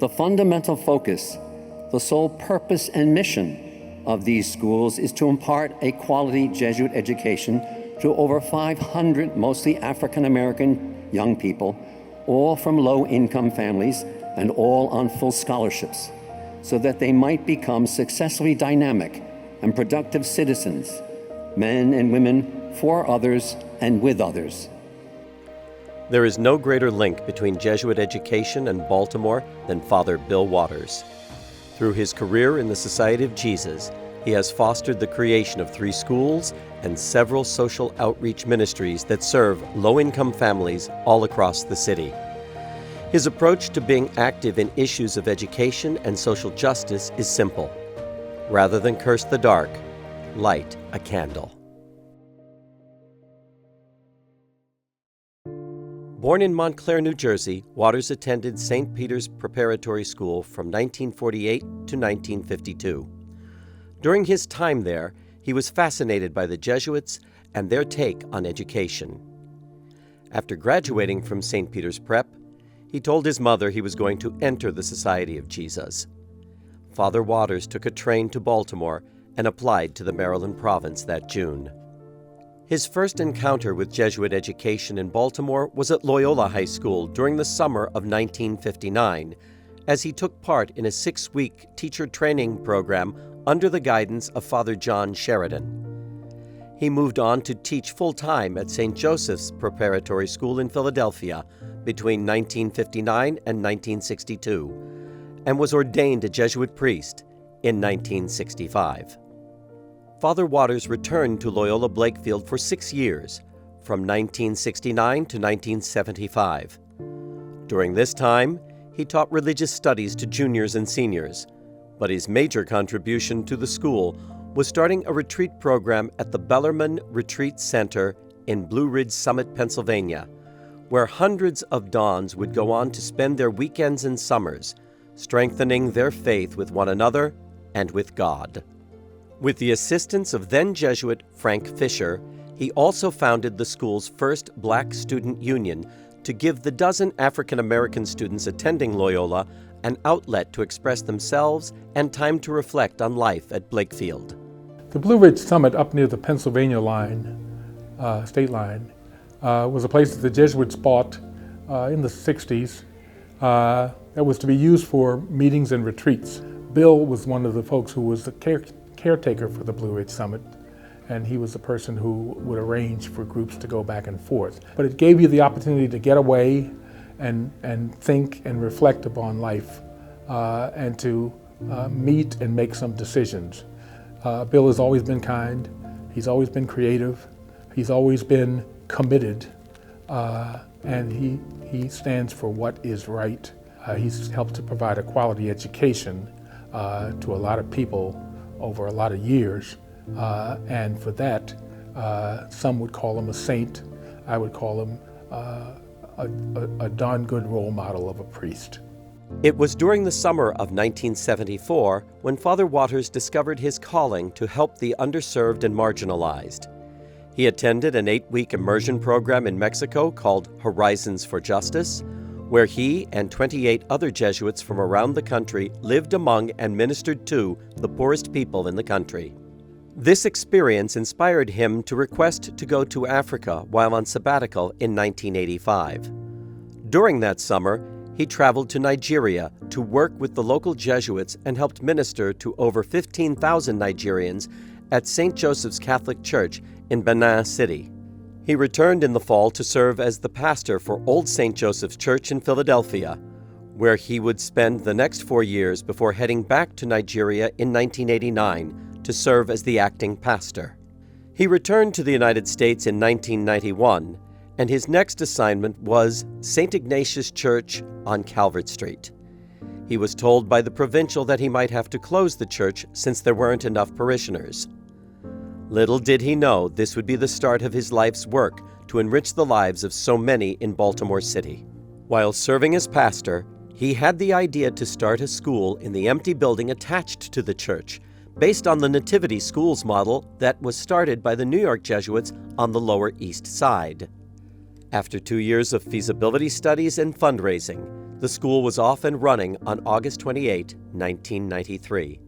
The fundamental focus, the sole purpose and mission of these schools is to impart a quality Jesuit education to over 500 mostly African American young people, all from low-income families and all on full scholarships, so that they might become successfully dynamic and productive citizens, men and women for others and with others. There is no greater link between Jesuit education and Baltimore than Father Bill Waters. Through his career in the Society of Jesus, he has fostered the creation of 3 schools and several social outreach ministries that serve low-income families all across the city. His approach to being active in issues of education and social justice is simple. Rather than curse the dark, light a candle. Born in Montclair, New Jersey, Waters attended St. Peter's Preparatory School from 1948 to 1952. During his time there, he was fascinated by the Jesuits and their take on education. After graduating from St. Peter's Prep, he told his mother he was going to enter the Society of Jesus. Father Waters took a train to Baltimore and applied to the Maryland province that June. His first encounter with Jesuit education in Baltimore was at Loyola High School during the summer of 1959, as he took part in a 6-week teacher training program under the guidance of Father John Sheridan. He moved on to teach full-time at St. Joseph's Preparatory School in Philadelphia between 1959 and 1962, and was ordained a Jesuit priest in 1965. Father Waters returned to Loyola Blakefield for 6 years, from 1969 to 1975. During this time, he taught religious studies to juniors and seniors, but his major contribution to the school was starting a retreat program at the Bellarmine Retreat Center in Blue Ridge Summit, Pennsylvania, where hundreds of dons would go on to spend their weekends and summers, strengthening their faith with one another and with God. With the assistance of then-Jesuit Frank Fisher, he also founded the school's first Black Student Union to give the dozen African American students attending Loyola an outlet to express themselves and time to reflect on life at Blakefield. The Blue Ridge Summit up near the Pennsylvania state line, was a place that the Jesuits bought in the 60s that was to be used for meetings and retreats. Bill was one of the folks who was the caretaker for the Blue Ridge Summit, and he was the person who would arrange for groups to go back and forth. But it gave you the opportunity to get away and think and reflect upon life and to meet and make some decisions. Bill has always been kind, he's always been creative, he's always been committed, and he stands for what is right. He's helped to provide a quality education to a lot of people over a lot of years, and for that, some would call him a saint. I would call him a darn good role model of a priest. It was during the summer of 1974 when Father Waters discovered his calling to help the underserved and marginalized. He attended an 8-week immersion program in Mexico called Horizons for Justice, where he and 28 other Jesuits from around the country lived among and ministered to the poorest people in the country. This experience inspired him to request to go to Africa while on sabbatical in 1985. During that summer, he traveled to Nigeria to work with the local Jesuits and helped minister to over 15,000 Nigerians at St. Joseph's Catholic Church in Benin City. He returned in the fall to serve as the pastor for Old St. Joseph's Church in Philadelphia, where he would spend the next 4 years before heading back to Nigeria in 1989 to serve as the acting pastor. He returned to the United States in 1991, and his next assignment was St. Ignatius Church on Calvert Street. He was told by the provincial that he might have to close the church since there weren't enough parishioners. Little did he know this would be the start of his life's work to enrich the lives of so many in Baltimore City. While serving as pastor, he had the idea to start a school in the empty building attached to the church, based on the Nativity Schools model that was started by the New York Jesuits on the Lower East Side. After 2 years of feasibility studies and fundraising, The school was off and running on August 28, 1993.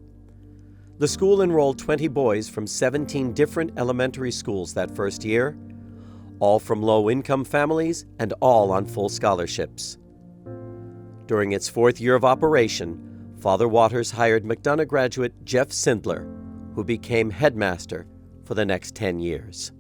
The school enrolled 20 boys from 17 different elementary schools that first year, all from low-income families and all on full scholarships. During its fourth year of operation, Father Waters hired McDonough graduate Jeff Sindler, who became headmaster for the next 10 years.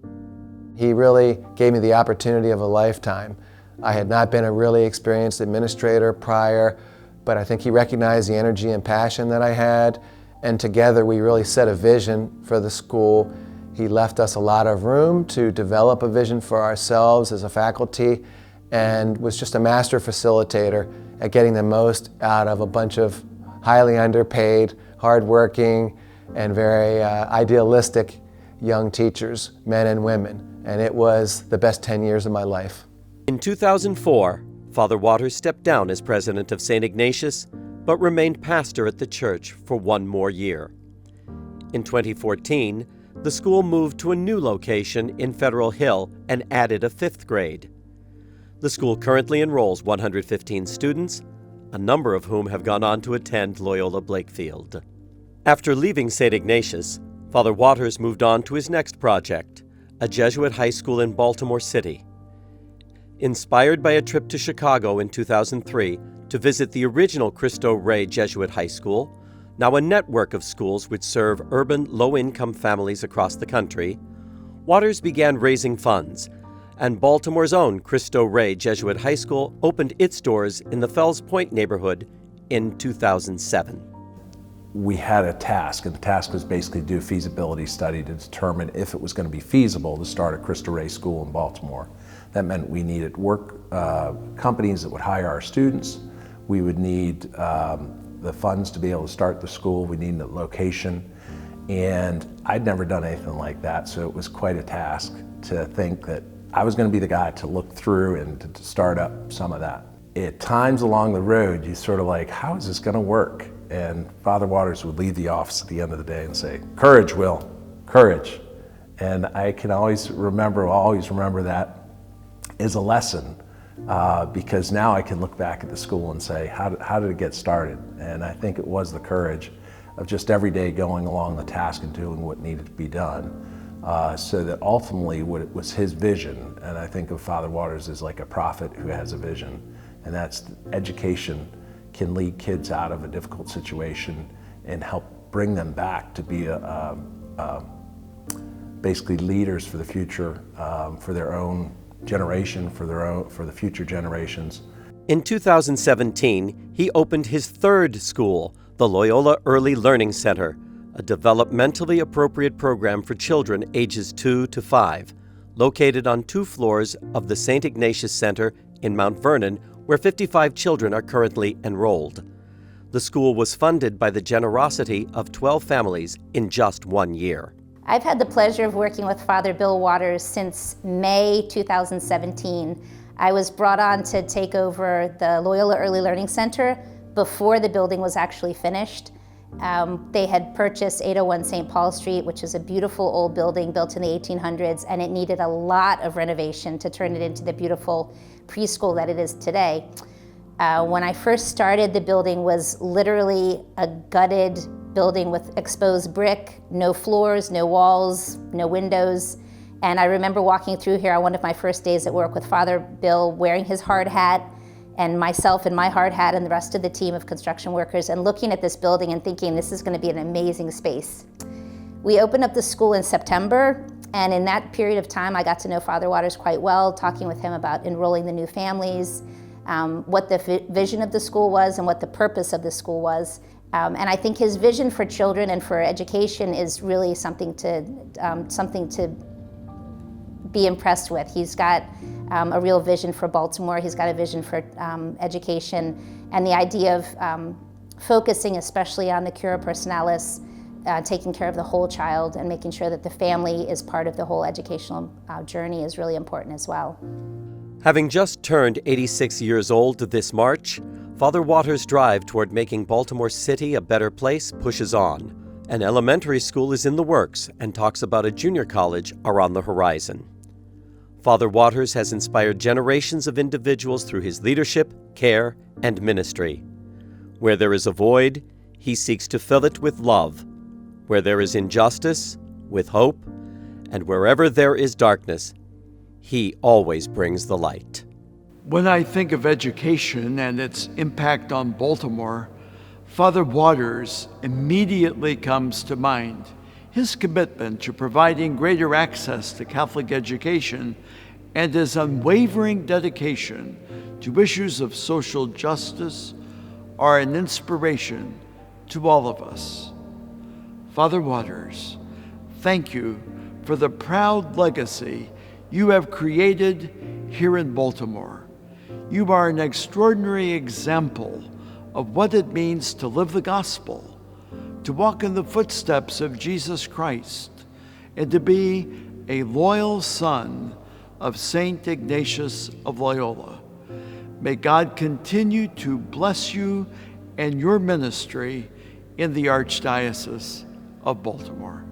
He really gave me the opportunity of a lifetime. I had not been a really experienced administrator prior, but I think he recognized the energy and passion that I had, and together we really set a vision for the school. He left us a lot of room to develop a vision for ourselves as a faculty, and was just a master facilitator at getting the most out of a bunch of highly underpaid, hardworking, and very idealistic young teachers, men and women. And it was the best 10 years of my life. In 2004, Father Waters stepped down as president of St. Ignatius, but remained pastor at the church for one more year. In 2014, the school moved to a new location in Federal Hill and added a 5th grade. The school currently enrolls 115 students, a number of whom have gone on to attend Loyola Blakefield. After leaving St. Ignatius, Father Waters moved on to his next project, a Jesuit high school in Baltimore City. Inspired by a trip to Chicago in 2003 to visit the original Cristo Rey Jesuit high school, now a network of schools which serve urban low-income families across the country, Waters began raising funds, and Baltimore's own Cristo Rey Jesuit High School opened its doors in the Fells Point neighborhood in 2007. We had a task, and the task was basically to do a feasibility study to determine if it was going to be feasible to start a Cristo Rey school in Baltimore. That meant we needed companies that would hire our students. We would need the funds to be able to start the school. We needed a location. And I'd never done anything like that, so it was quite a task to think that I was going to be the guy to look through and to start up some of that. At times along the road, you sort of like, how is this going to work? And Father Waters would leave the office at the end of the day and say, "Courage, Will, courage." And I can always remember that as a lesson, because now I can look back at the school and say, how did it get started? And I think it was the courage of just every day going along the task and doing what needed to be done, so that ultimately what it was his vision. And I think of Father Waters as like a prophet who has a vision, and that's education can lead kids out of a difficult situation and help bring them back to be basically leaders for the future, for their own generation, for the future generations. In 2017, he opened his 3rd school, the Loyola Early Learning Center, a developmentally appropriate program for children ages 2 to 5, located on 2 floors of the St. Ignatius Center in Mount Vernon, where 55 children are currently enrolled. The school was funded by the generosity of 12 families in just 1 year. I've had the pleasure of working with Father Bill Waters since May 2017. I was brought on to take over the Loyola Early Learning Center before the building was actually finished. They had purchased 801 St. Paul Street, which is a beautiful old building built in the 1800s, and it needed a lot of renovation to turn it into the beautiful preschool that it is today. When I first started, the building was literally a gutted building with exposed brick, no floors, no walls, no windows. And I remember walking through here on one of my first days at work with Father Bill wearing his hard hat, and myself in my hard hat, and the rest of the team of construction workers, and looking at this building and thinking this is going to be an amazing space. We opened up the school in September, and in that period of time I got to know Father Waters quite well, talking with him about enrolling the new families, what the vision of the school was and what the purpose of the school was. And I think his vision for children and for education is really something to be impressed with. He's got a real vision for Baltimore. He's got a vision for education, and the idea of focusing especially on the cura personalis, taking care of the whole child and making sure that the family is part of the whole educational journey is really important as well. Having just turned 86 years old this March, Father Waters' drive toward making Baltimore City a better place pushes on. An elementary school is in the works, and talks about a junior college are on the horizon. Father Waters has inspired generations of individuals through his leadership, care, and ministry. Where there is a void, he seeks to fill it with love. Where there is injustice, with hope. And wherever there is darkness, he always brings the light. When I think of education and its impact on Baltimore, Father Waters immediately comes to mind. His commitment to providing greater access to Catholic education and his unwavering dedication to issues of social justice are an inspiration to all of us. Father Waters, thank you for the proud legacy you have created here in Baltimore. You are an extraordinary example of what it means to live the gospel, to walk in the footsteps of Jesus Christ, and to be a loyal son of Saint Ignatius of Loyola. May God continue to bless you and your ministry in the Archdiocese of Baltimore.